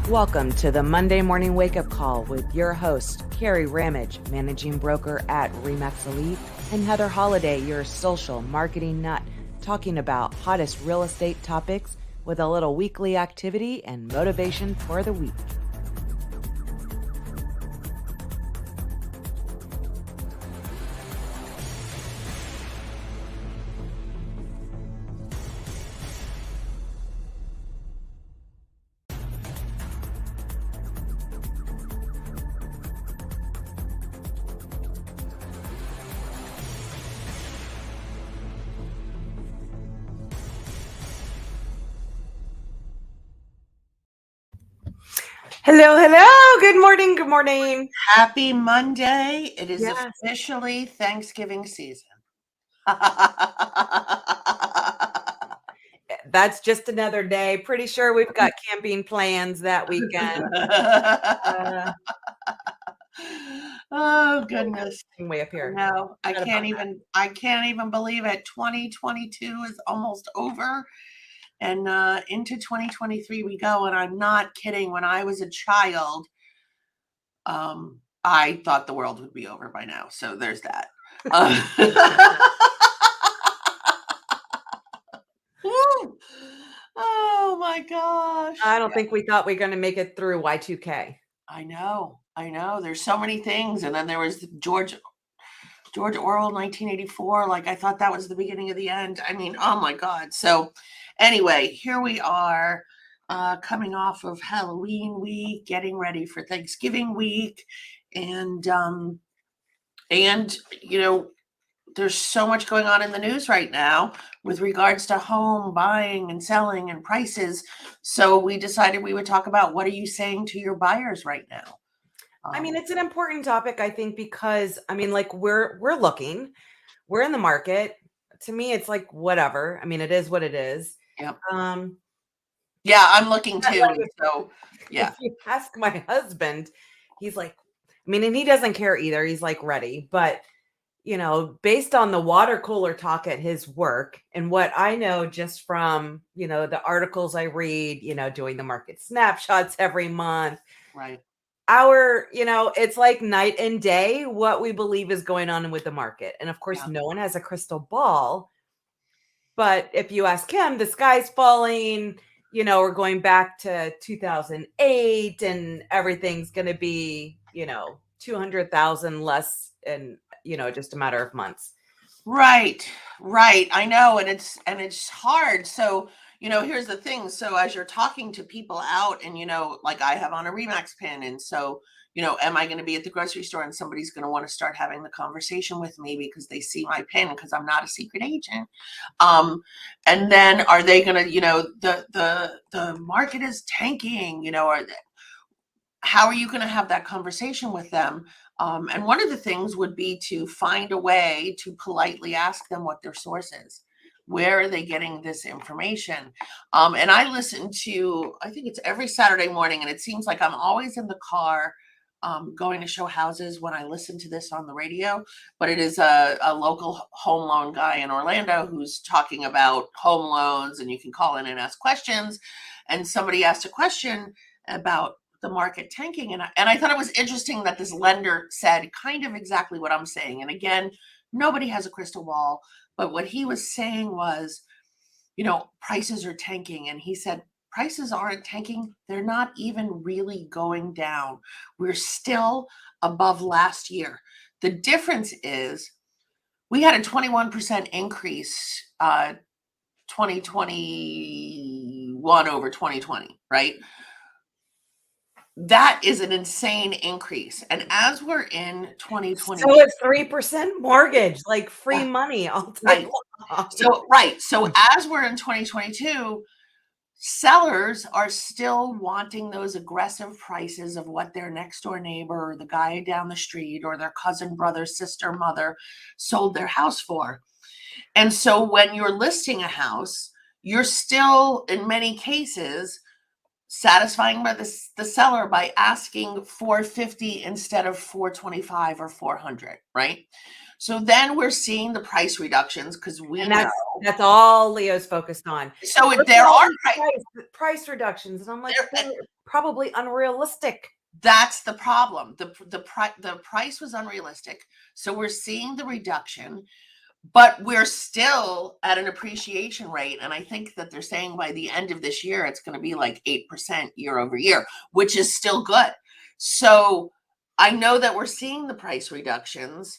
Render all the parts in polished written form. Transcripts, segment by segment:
Welcome to the Monday Morning Wake Up Call with your host, Kerry, managing broker at RE/MAX Elite, and Heather Holliday, your social marketing nut, talking about hottest real estate topics with a little weekly activity and motivation for the week. Hello. Good morning. Good morning. Happy Monday. It is Yes. officially Thanksgiving season. That's just another day. Pretty sure we've got camping plans that weekend. Oh goodness. Way up here. No, I can't even believe it. 2022 is almost over. And into 2023 we go. And I'm not kidding. When I was a child, I thought the world would be over by now. So there's that. Oh my gosh. I don't think we thought we were going to make it through Y2K. I know. There's so many things. And then there was George Orwell, 1984. Like, I thought that was the beginning of the end. I mean, oh my God. So anyway, here we are, coming off of Halloween week, getting ready for Thanksgiving week. And you know, there's so much going on in the news right now with regards to home buying and selling and prices. So we decided we would talk about, what are you saying to your buyers right now? I mean, it's an important topic, I think, because I mean, like, we're looking, we're in the market. To me, it's like, whatever. I mean, it is what it is. Yep. Yeah, I'm looking too. So yeah. If you ask my husband, he's like, I mean, and he doesn't care either. He's like ready, but you know, based on the water cooler talk at his work and what I know just from, you know, the articles I read, you know, doing the market snapshots every month. Right. You know, it's like night and day what we believe is going on with the market. And of course, no one has a crystal ball. But if you ask him, the sky's falling, you know, we're going back to 2008 and everything's going to be, you know, 200,000 less in, you know, just a matter of months. Right. I know. And it's hard. So, you know, here's the thing. So as you're talking to people out, and, you know, like I have on a RE/MAX pin. And so, you know, am I going to be at the grocery store and somebody's going to want to start having the conversation with me because they see my pin, because I'm not a secret agent. And then are they going to, you know, the market is tanking, you know, how are you going to have that conversation with them? And one of the things would be to find a way to politely ask them what their source is. Where are they getting this information? And I listen to, I think it's every Saturday morning, and it seems like I'm always in the car going to show houses when I listen to this on the radio. But it is a local home loan guy in Orlando who's talking about home loans, and you can call in and ask questions. And somebody asked a question about the market tanking. And I thought it was interesting that this lender said kind of exactly what I'm saying. And again, nobody has a crystal ball, but what he was saying was, you know, prices are tanking. And he said, prices aren't tanking. They're not even really going down. We're still above last year. The difference is we had a 21% increase, 2021 over 2020, right? That is an insane increase. And as we're in 2020, so it's 3% mortgage, like free money all day long. So as we're in 2022, sellers are still wanting those aggressive prices of what their next door neighbor or the guy down the street or their cousin, brother, sister, mother sold their house for. And so when you're listing a house, you're still, in many cases, satisfying by the seller by asking 450 instead of 425 or 400, right? So then we're seeing the price reductions because we And know. that's all Leo's focused on. So Look there at all are these price reductions, and I'm like, they're probably unrealistic. That's the problem. The price was unrealistic. So we're seeing the reduction, but we're still at an appreciation rate. And I think that they're saying by the end of this year, it's going to be like 8% year over year, which is still good. So I know that we're seeing the price reductions,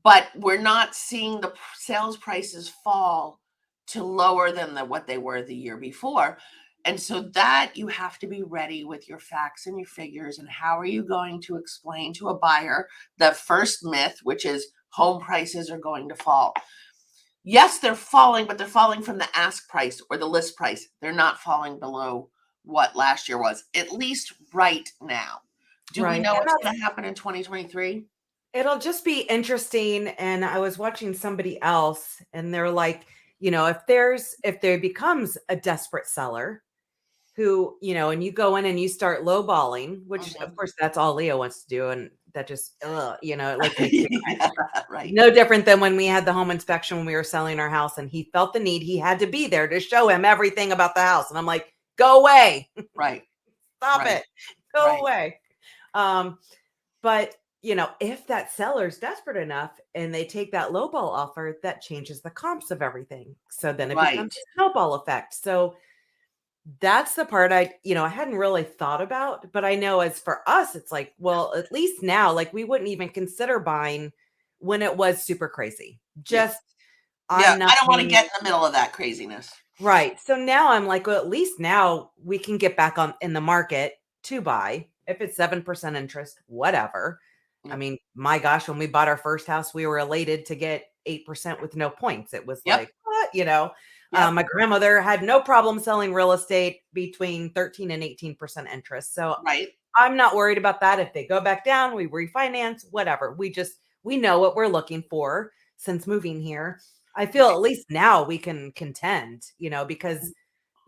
but we're not seeing the sales prices fall to lower than what they were the year before. And so that you have to be ready with your facts and your figures. And how are you going to explain to a buyer the first myth, which is home prices are going to fall? Yes, they're falling, but they're falling from the ask price or the list price. They're not falling below what last year was, at least right now. Do we know what's going to happen in 2023? It'll just be interesting. And I was watching somebody else, and they're like, if there becomes a desperate seller who, and you go in and you start lowballing, which of course that's all Leo wants to do. And that just, like right. No different than when we had the home inspection when we were selling our house, and he felt the need. He had to be there to show him everything about the house. And I'm like, go away. Right. Stop it. Go away. But if that seller's desperate enough and they take that lowball offer, that changes the comps of everything. So then it becomes a snowball effect. So that's the part I hadn't really thought about, but I know as for us, it's like, well, at least now, like we wouldn't even consider buying when it was super crazy. Just, I don't want to get in the middle of that craziness. Right. So now I'm like, well, at least now we can get back in the market to buy if it's 7% interest, whatever. I mean, my gosh, when we bought our first house, we were elated to get 8% with no points. It was like, what? My grandmother had no problem selling real estate between 13 and 18% interest. So I'm not worried about that. If they go back down, we refinance, whatever. We know what we're looking for since moving here. I feel at least now we can contend, because,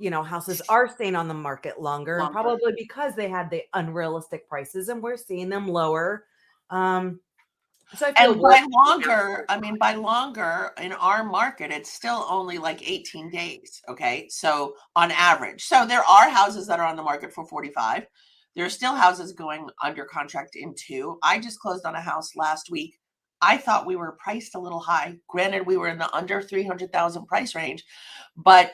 houses are staying on the market longer. And probably because they had the unrealistic prices, and we're seeing them lower. So I feel by longer in our market, it's still only like 18 days. Okay. So on average, so there are houses that are on the market for 45. There are still houses going under contract in 2. I just closed on a house last week. I thought we were priced a little high. Granted, we were in the under 300,000 price range, but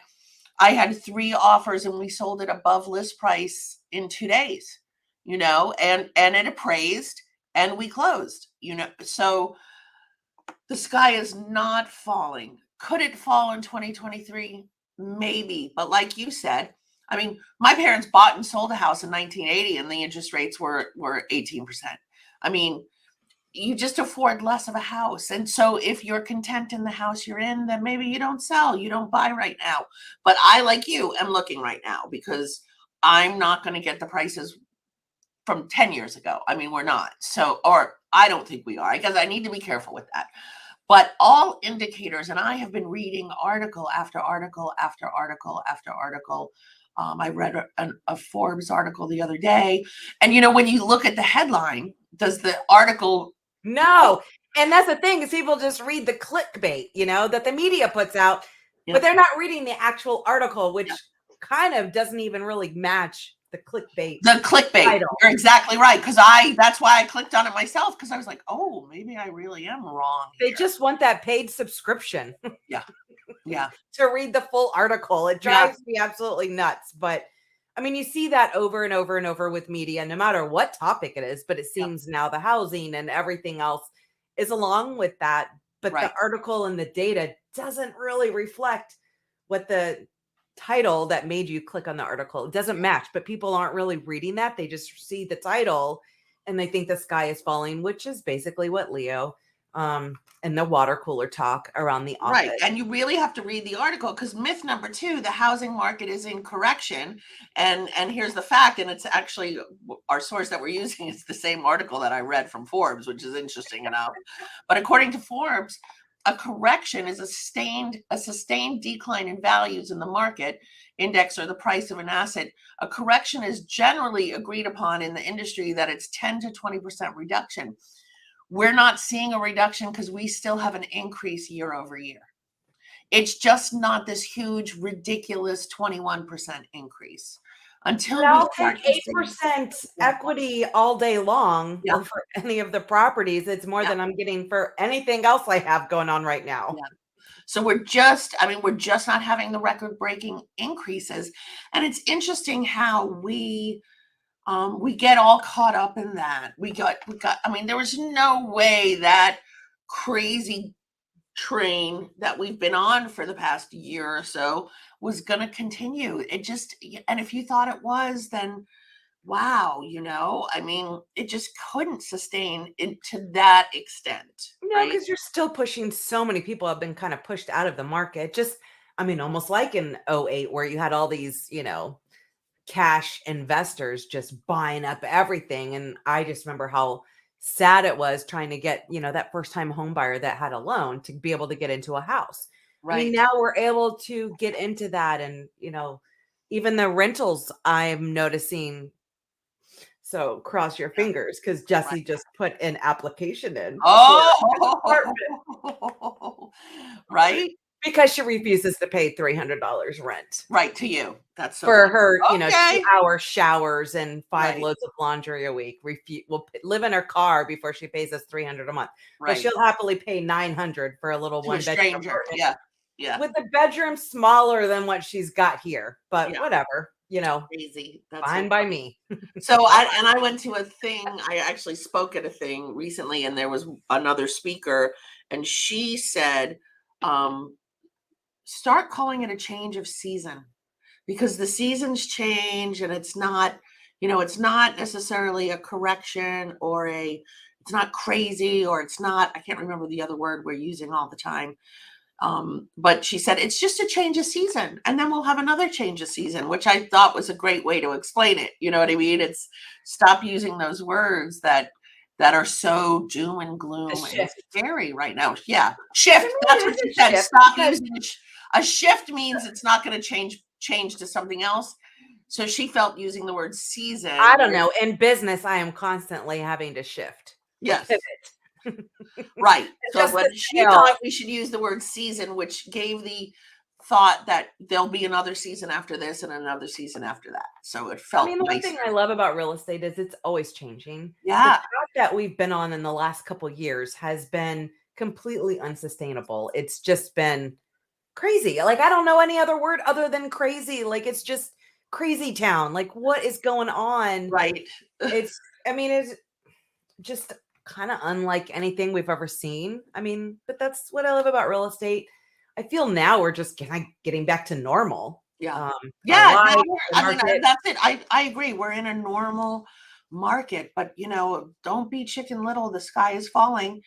I had 3 offers and we sold it above list price in 2 days, and it appraised and we closed, so the sky is not falling. Could it fall in 2023? Maybe. But like you said, I mean, my parents bought and sold a house in 1980 and the interest rates were 18%. I mean, you just afford less of a house. And so if you're content in the house you're in, then maybe you don't sell, you don't buy right now. But I, like you, am looking right now because I'm not going to get the prices from 10 years ago. I mean, we're not. So, or I don't think we are. I guess I need to be careful with that. But all indicators, and I have been reading article after article after article after article. I read a Forbes article the other day. And, when you look at the headline, does the article... No. And that's the thing is people just read the clickbait, that the media puts out, but they're not reading the actual article, which kind of doesn't even really match the clickbait. Title. You're exactly right. That's why I clicked on it myself. Cause I was like, oh, maybe I really am wrong here. They just want that paid subscription. Yeah. To read the full article. It drives me absolutely nuts. But I mean, you see that over and over and over with media, no matter what topic it is, but it seems now the housing and everything else is along with that. But the article and the data doesn't really reflect what the title that made you click on the article. It doesn't match, but people aren't really reading that. They just see the title and they think the sky is falling, which is basically what Leo and the water cooler talk around the office. Right. And you really have to read the article because myth number 2, the housing market is in correction. And here's the fact, and it's actually our source that we're using is the same article that I read from Forbes, which is interesting enough. But according to Forbes, a correction is a sustained decline in values in the market index or the price of an asset. A correction is generally agreed upon in the industry that it's 10 to 20% reduction. We're not seeing a reduction because we still have an increase year over year. It's just not this huge, ridiculous 21% increase. Until we I'll start take to 8% see, equity all day long Yeah. for any of the properties. It's more than I'm getting for anything else I have going on right now. Yeah. So we're just not having the record-breaking increases. And it's interesting how we get all caught up in that. We got, I mean, there was no way that crazy train that we've been on for the past year or so was going to continue. It just, and if you thought it was, then wow, you know, I mean, it just couldn't sustain it to that extent. No, Right? because you're still pushing, so many people have been kind of pushed out of the market. Just, I mean, almost like in '08 where you had all these, cash investors just buying up everything. And I just remember how sad it was trying to get, that first time home buyer that had a loan to be able to get into a house. I mean, Right. now we're able to get into that. And, even the rentals I'm noticing. So cross your fingers because Jesse Right. just put an application in for an apartment Oh, right. because she refuses to pay $300 rent Right, to you. That's so for funny. her, Okay. 2-hour showers and 5 Right. loads of laundry a week. Will live in her car before she pays us $300 a month, but Right. she'll happily pay $900 for a little To a 1-bedroom stranger. apartment Yeah. Yeah. with the bedroom smaller than what she's got here. But Yeah. whatever, Crazy. That's fine so by funny. me. So I went to a thing. I actually spoke at a thing recently, and there was another speaker, and she said, start calling it a change of season, because the seasons change, and it's not, it's not necessarily a correction or it's not crazy, or it's not, I can't remember the other word we're using all the time. But she said it's just a change of season, and then we'll have another change of season, which I thought was a great way to explain it. You know what I mean? It's stop using those words that are so doom and gloom and scary right now. Yeah, shift. That's what she said. Stop using a shift means it's not going to change to something else. So she felt using the word season. I don't know. In business, I am constantly having to shift. Yes. Pivot. Right. So Just but to she thought we should use the word season, which gave the thought that there'll be another season after this and another season after that. So it felt the one thing I love about real estate is it's always changing. The Yeah. path that we've been on in the last couple of years has been completely unsustainable. It's just been crazy. Like, I don't know any other word other than crazy. Like, it's just crazy town. Like, what is going on? Right. It's just kind of unlike anything we've ever seen. But that's what I love about real estate. I feel now we're just getting back to normal. Yeah. Yeah. That's it. I agree. We're in a normal market, but don't be Chicken Little. The sky is falling.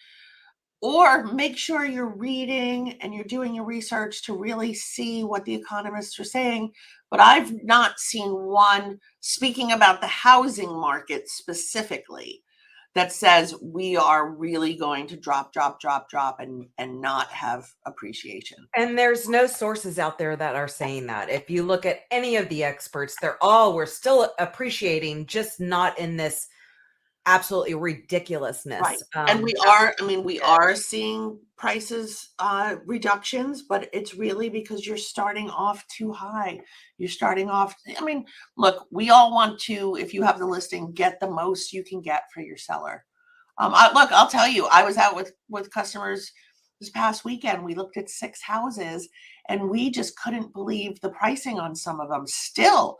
Or make sure you're reading and you're doing your research to really see what the economists are saying. But I've not seen one speaking about the housing market specifically that says we are really going to drop and not have appreciation. And there's no sources out there that are saying that. If you look at any of the experts, we're still appreciating, just not in this absolutely ridiculousness. Right. And we are seeing prices reductions, but it's really because you're starting off too high. You're starting off, look, we all want to, if you have the listing, get the most you can get for your seller. I'll tell you, I was out with customers this past weekend. We looked at 6 houses and we just couldn't believe the pricing on some of them still.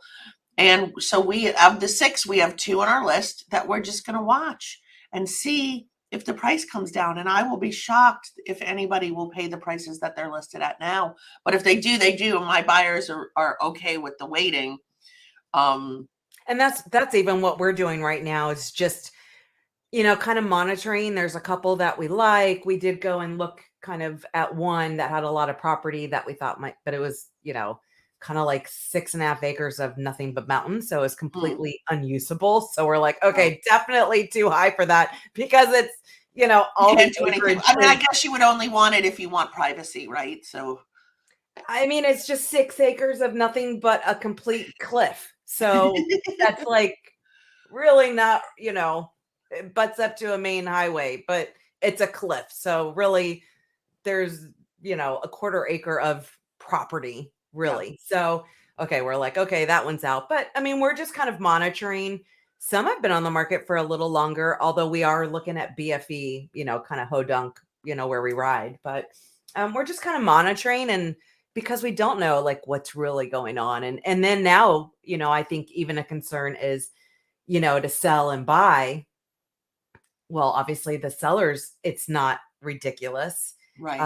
And so of the 6, we have 2 on our list that we're just going to watch and see if the price comes down. And I will be shocked if anybody will pay the prices that they're listed at now. But if they do, they do. And my buyers are okay with the waiting. And that's even what we're doing right now is just, kind of monitoring. There's a couple that we like. We did go and look kind of at one that had a lot of property that we thought but it was, kind of like 6.5 acres of nothing but mountains. So it's completely unusable. So we're like, okay, definitely too high for that, because You all can't the do anything. acreage I mean, I is, guess you would only want it if you want privacy, right? So I mean, it's just 6 acres of nothing but a complete cliff. So that's like really not, it butts up to a main highway, but it's a cliff. So really there's, a quarter acre of property, yeah, really. So, okay, we're like, okay, that one's out. But I mean, we're just kind of monitoring. Some have been on the market for a little longer, although we are looking at BFE, kind of hodunk, where we ride. But we're just kind of monitoring, and because we don't know like what's really going on. And then now, I think even a concern is, to sell and buy. Well, obviously the sellers, it's not ridiculous. right,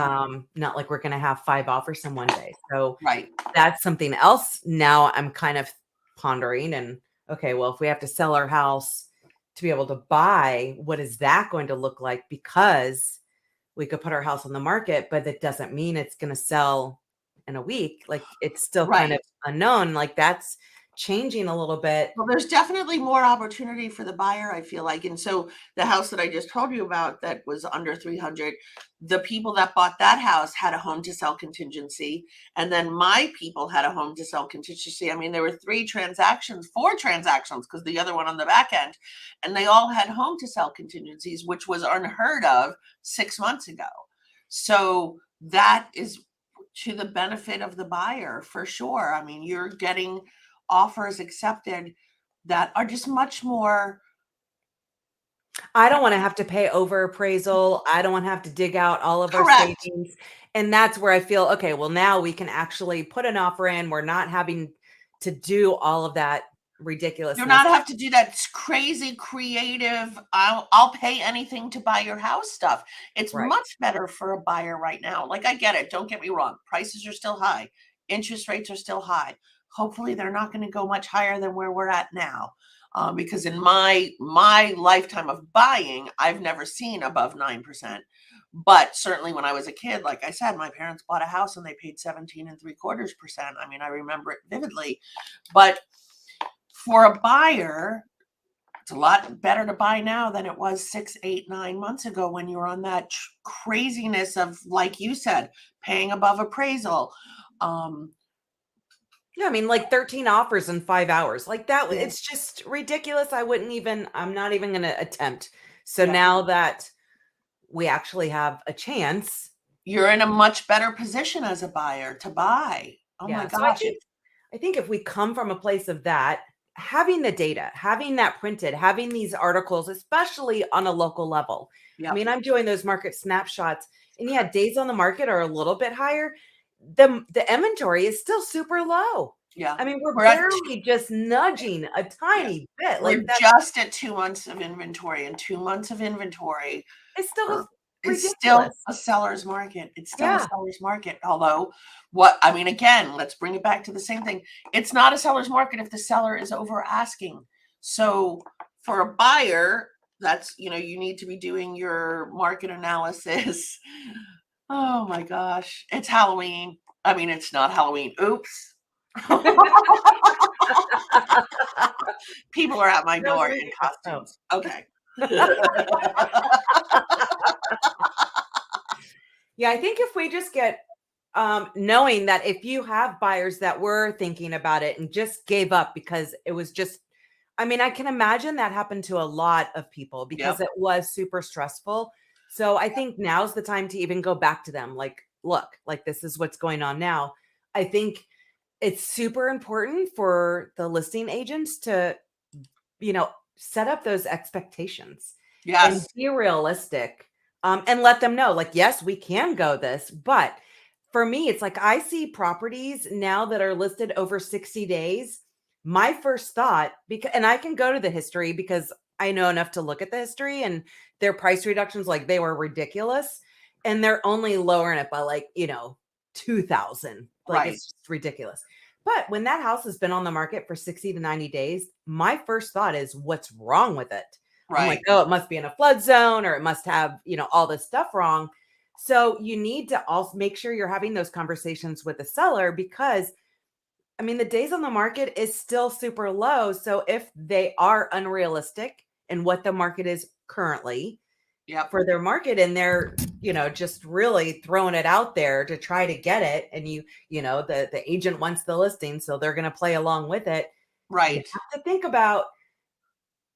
Not like we're going to have 5 offers in one day. So right. that's something else now I'm kind of pondering. And okay, well, if we have to sell our house to be able to buy, what is that going to look like? Because we could put our house on the market, but that doesn't mean it's going to sell in a week. Like it's still kind of Right. unknown. Like that's changing a little bit. Well, there's definitely more opportunity for the buyer, I feel like. And so the house that I just told you about that was under 300, the people that bought that house had a home to sell contingency. And then my people had a home to sell contingency. I mean, there were 3 transactions, 4 transactions, because the other one on the back end, and they all had home to sell contingencies, which was unheard of 6 months ago. So that is to the benefit of the buyer for sure. I mean, you're getting offers accepted that are just much more I don't want to have to pay over appraisal. I don't want to have to dig out all of our correct. savings. And that's where I feel, okay, well, now we can actually put an offer in. We're not having to do all of that You're ridiculousness. not have to do that crazy creative, I'll pay anything to buy your house stuff. It's Right. much better for a buyer right now. Like I get it, don't get me wrong. Prices are still high. Interest rates are still high. Hopefully they're not going to go much higher than where we're at now. Because in my lifetime of buying, I've never seen above 9%. But certainly when I was a kid, like I said, my parents bought a house and they paid 17.75%. I mean, I remember it vividly. But for a buyer, it's a lot better to buy now than it was 6, 8, 9 months ago when you were on that craziness of, like you said, paying above appraisal. Um, Yeah, I mean, like 13 offers in 5 hours. Like that, yeah, it's just ridiculous. I'm not even going to attempt. So yeah. now that we actually have a chance. You're in a much better position as a buyer to buy. Oh my Yeah. So I gosh. think I think if we come from a place of that, having the data, having that printed, having these articles, especially on a local level. I Yeah. mean, I'm doing those market snapshots, and yeah, days on the market are a little bit higher. The inventory is still super low. Yeah. I mean, we're We're at, barely just nudging a yeah. tiny bit. We're Like that just at 2 months of inventory, and 2 months of inventory is still is still ridiculous. a seller's market. It's still a Yeah. seller's market. Although, what I mean, again, let's bring it back to the same thing. It's not a seller's market if the seller is over asking. So for a buyer, that's, you need to be doing your market analysis. Oh my gosh, it's Halloween. I mean, it's not Halloween. Oops. People are at my No, door you're in oh. costumes. Okay. Yeah, I think if we just get knowing that if you have buyers that were thinking about it and just gave up because it was just, I mean, I can imagine that happened to a lot of people because Yep. it was super stressful. So I think now's the time to even go back to them. Like, look, like this is what's going on now. I think it's super important for the listing agents to, set up those expectations and Yes. be realistic, and let them know, like, yes, we can go this, but for me, it's like I see properties now that are listed over 60 days. My first thought, because, and I can go to the history because I know enough to look at the history and their price reductions, like they were ridiculous. And they're only lowering it by like, 2,000. Like Right. it's just ridiculous. But when that house has been on the market for 60 to 90 days, my first thought is what's wrong with it? I'm like, Right. oh, it must be in a flood zone or it must have, all this stuff wrong. So you need to also make sure you're having those conversations with the seller because I mean, the days on the market is still super low. So if they are unrealistic in what the market is currently, Yep. for their market, and they're, just really throwing it out there to try to get it. And the agent wants the listing, so they're going to play along with it. You Right. have to think about,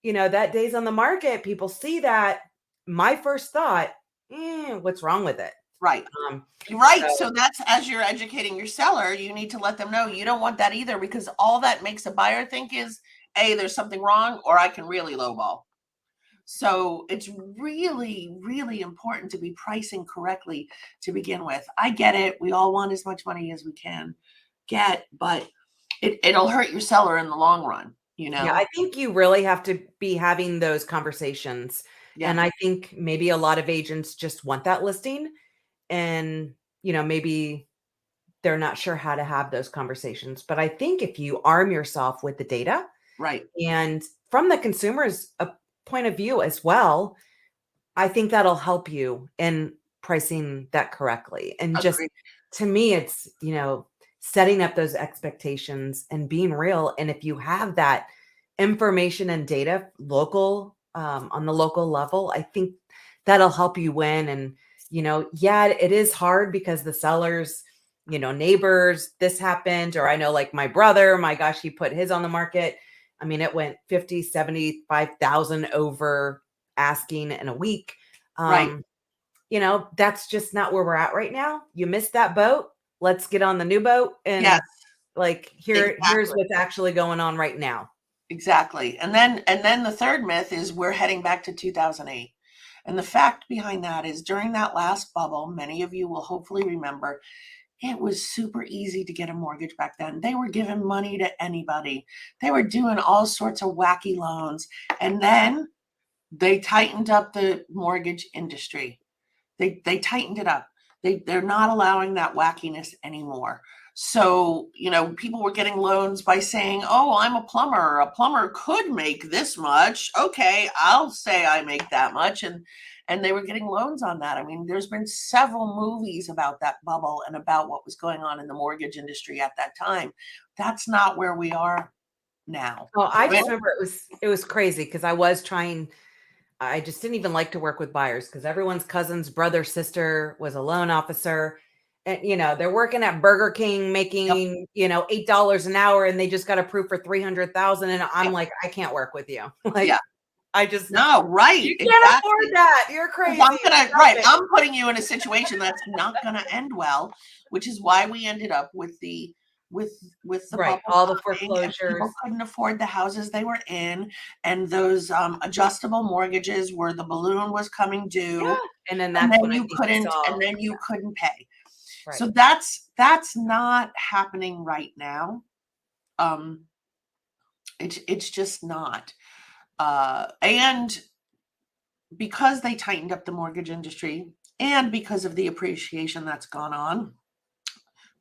that days on the market, people see that. My first thought, what's wrong with it? Right. Um, Right. so So that's, as you're educating your seller, you need to let them know you don't want that either, because all that makes a buyer think is, A, there's something wrong, or I can really lowball. So it's really, really important to be pricing correctly to begin with. I get it. We all want as much money as we can get, but it'll hurt your seller in the long run, yeah, I think you really have to be having those conversations. Yeah. And I think maybe a lot of agents just want that listing, and, maybe they're not sure how to have those conversations. But I think if you arm yourself with the data, Right. and from the consumer's point of view as well, I think that'll help you in pricing that correctly. And just, Agree. to me, it's, setting up those expectations and being real. And if you have that information and data on the local level, I think that'll help you win. And, yeah, it is hard because the sellers, neighbors, this happened, or I know, like, my brother, my gosh, he put his on the market. I mean, it went 50, 75,000 over asking in a week. Right. That's just not where we're at right now. You missed that boat. Let's get on the new boat. Yes, And, like, here's exactly. what's actually going on right now. Exactly. And then the third myth is we're heading back to 2008. And the fact behind that is, during that last bubble, many of you will hopefully remember, it was super easy to get a mortgage back then. They were giving money to anybody. They were doing all sorts of wacky loans. And then they tightened up the mortgage industry. They tightened it up. They're not allowing that wackiness anymore. So, people were getting loans by saying, "Oh, I'm a plumber. A plumber could make this much. Okay, I'll say I make that much." And they were getting loans on that. I mean, there's been several movies about that bubble and about what was going on in the mortgage industry at that time. That's not where we are now. Well, I just remember it was crazy because I just didn't even like to work with buyers because everyone's cousin's brother, sister was a loan officer. And, they're working at Burger King Yep, making, $8 an hour, and they just got approved for 300,000. And I'm yep, like, I can't work with you. yeah. Like, I just, No, right, you can't afford exactly. that. You're 'Cause crazy. Stop it. I'm putting you in a situation that's not gonna end well, which is why we ended up with with the Right. bubble All the popping, and foreclosures. people couldn't afford the houses they were in, and those, adjustable mortgages where the balloon was coming Yeah. due, And then and that's then when I you think we couldn't saw, and then you couldn't pay. right. So that's not happening right now. Um, it's just not. And because they tightened up the mortgage industry, and because of the appreciation that's gone on,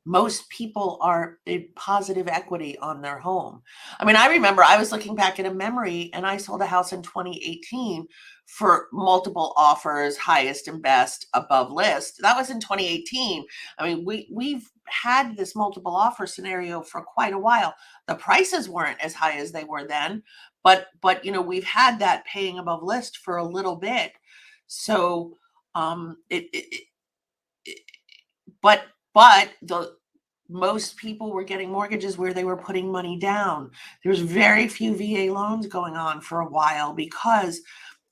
most people are in positive equity on their home. I mean, I remember I was looking back at a memory, and I sold a house in 2018 for multiple offers, highest and best, above list. That was in 2018. I mean, we've had this multiple offer scenario for quite a while. The prices weren't as high as they were then, but we've had that paying above list for a little bit. So it but the most people were getting mortgages where they were putting money down. There's very few VA loans going on for a while because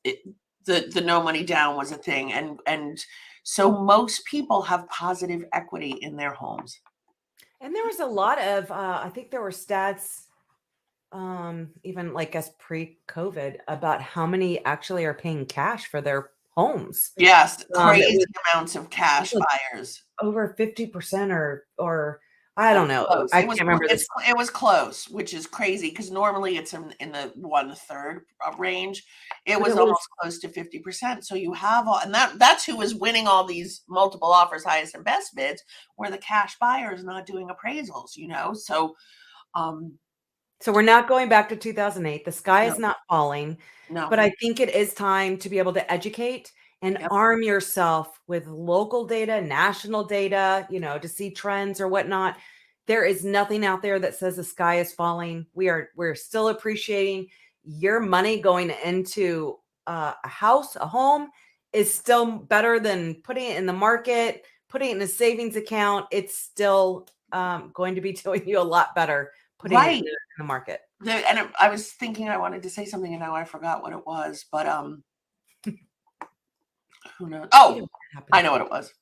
it, the no money down was a thing, and so most people have positive equity in their homes. And there was a lot of, I think there were stats, even like us pre-COVID, about how many actually are paying cash for their homes. Yes, It crazy was amounts of cash like buyers. over 50%, or I It don't was know. close. I can't remember this. It was close, which is crazy because normally it's in the 1/3 range. It But was it was almost close to 50%. So you have all, and that's who was winning all these multiple offers, highest and best bids, where the cash buyer is not doing appraisals. So um So we're not going back to 2008. The sky no, is not falling, no, but I think it is time to be able to educate and yep, arm yourself with local data, national data, to see trends or whatnot. There is nothing out there that says the sky is falling. We're still appreciating your money going into a house, a home is still better than putting it in the market, putting it in a savings account. It's still going to be doing you a lot better putting it in the market. I was thinking I wanted to say something and now I forgot what it was, but who knows? Oh, I know what it was.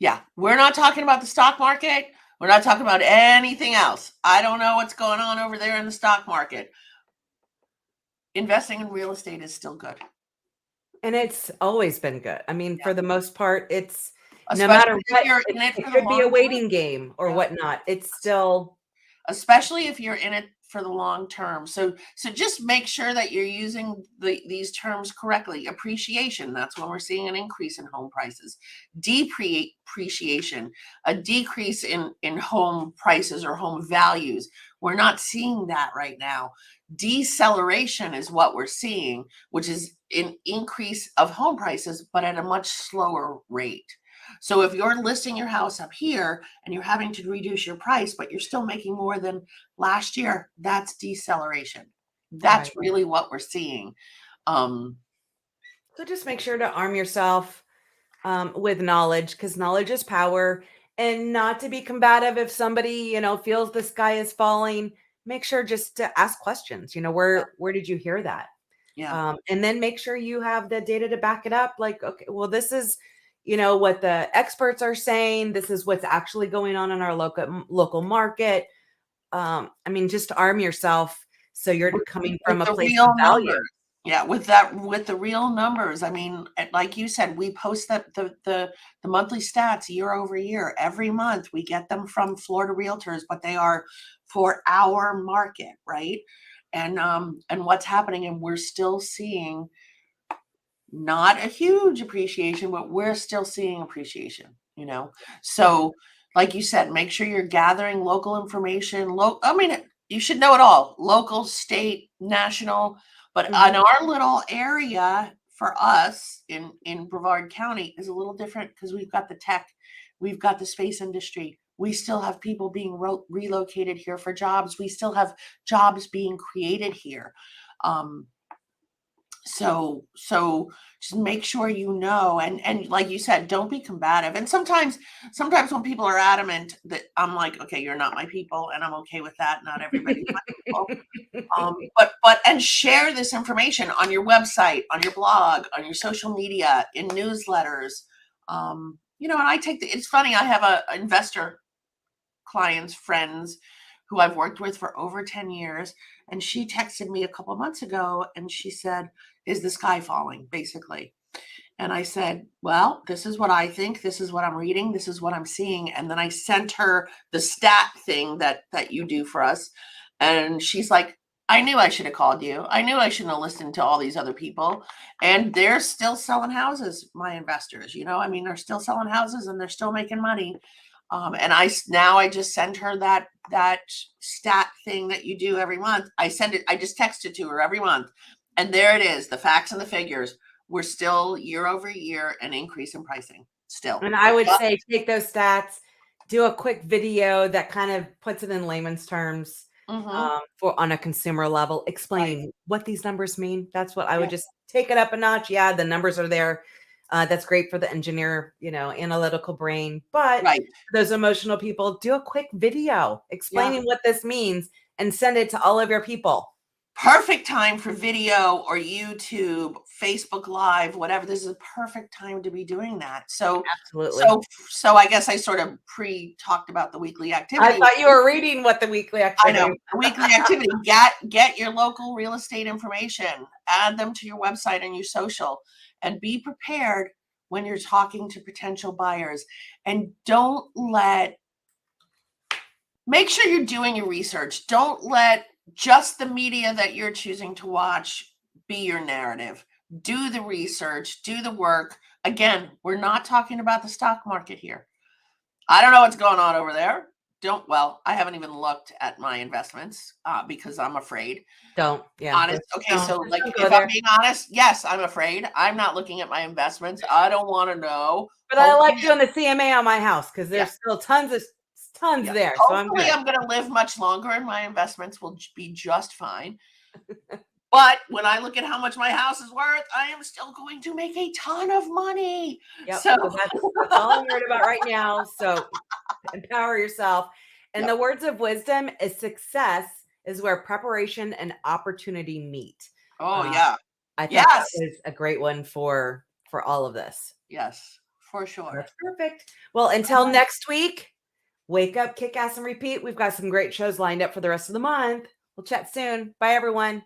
Yeah, we're not talking about the stock market. We're not talking about anything else. I don't know what's going on over there in the stock market. Investing in real estate is still good. And it's always been good. I mean, for the most part, it's Especially no matter if what, you're in it it for the could be a long waiting term. game or whatnot. It's still, especially if you're in it for the long term. So just make sure that you're using these terms correctly. Appreciation, that's when we're seeing an increase in home prices. Depreciation, a decrease in home prices or home values. We're not seeing that right now. Deceleration is what we're seeing, which is an increase of home prices, but at a much slower rate. So if you're listing your house up here and you're having to reduce your price, but you're still making more than last year, that's deceleration. That's really what we're seeing. So just make sure to arm yourself with knowledge, because knowledge is power, and not to be combative. If somebody, feels the sky is falling, make sure just to ask questions. Where did you hear that? Yeah. And then make sure you have the data to back it up. Like, okay, well, this is, what the experts are saying. This is what's actually going on in our local market. I mean, just arm yourself so you're coming from a place of value. Numbers. Yeah, with the real numbers. I mean, like you said, we post the monthly stats year over year. Every month we get them from Florida Realtors, but they are for our market, right? And what's happening, and we're still seeing not a huge appreciation, but we're still seeing appreciation, So like you said, make sure you're gathering local information. I mean, you should know it all: local, state, national. But in our little area, for us in Brevard County, is a little different because we've got the tech, we've got the space industry. We still have people being relocated here for jobs. We still have jobs being created here. So just make sure and like you said, don't be combative. And sometimes when people are adamant, that I'm like, okay, you're not my people, and I'm okay with that. Not everybody's my people. But share this information on your website, on your blog, on your social media, in newsletters. And I it's funny, I have a investor clients, friends who I've worked with for over 10 years. And she texted me a couple of months ago and she said, is the sky falling, basically? And I said, well, this is what I think. This is what I'm reading. This is what I'm seeing. And then I sent her the stat thing that you do for us. And she's like, I knew I should have called you. I knew I shouldn't have listened to all these other people. And they're still selling houses, my investors. I mean, they're still selling houses and they're still making money. And I just send her that stat thing that you do every month. I just text it to her every month. And there it is, the facts and the figures. We're still year over year an increase in pricing still. And I would say take those stats, do a quick video that kind of puts it in layman's terms for on a consumer level, explaining what these numbers mean. That's what I would just take it up a notch. Yeah, the numbers are there. That's great for the engineer, analytical brain. But those emotional people, do a quick video explaining what this means and send it to all of your people. Perfect time for video or YouTube, Facebook Live, whatever. This is a perfect time to be doing that. So absolutely. So I guess I sort of talked about the weekly activity. I thought you were reading what the weekly activity. I know. The weekly activity. Get your local real estate information, add them to your website and your social, and be prepared when you're talking to potential buyers. And make sure you're doing your research. Don't let just the media that you're choosing to watch be your narrative. Do the research, do the work. Again, we're not talking about the stock market here. I don't know what's going on over there. I haven't even looked at my investments because I'm afraid. Honest. Okay, so like if I'm being honest, yes, I'm afraid. I'm not looking at my investments. I don't want to know. But I like doing the CMA on my house because there's still tons there. Hopefully, I'm going to live much longer and my investments will be just fine. But when I look at how much my house is worth, I am still going to make a ton of money. Yep. So So that's all I'm worried about right now. So empower yourself. And the words of wisdom is success is where preparation and opportunity meet. oh yeah. I thought Yes. that was a great one for all of this. Yes, for sure. That's perfect. Well, until next week, wake up, kick ass, and repeat. We've got some great shows lined up for the rest of the month. We'll chat soon. Bye, everyone.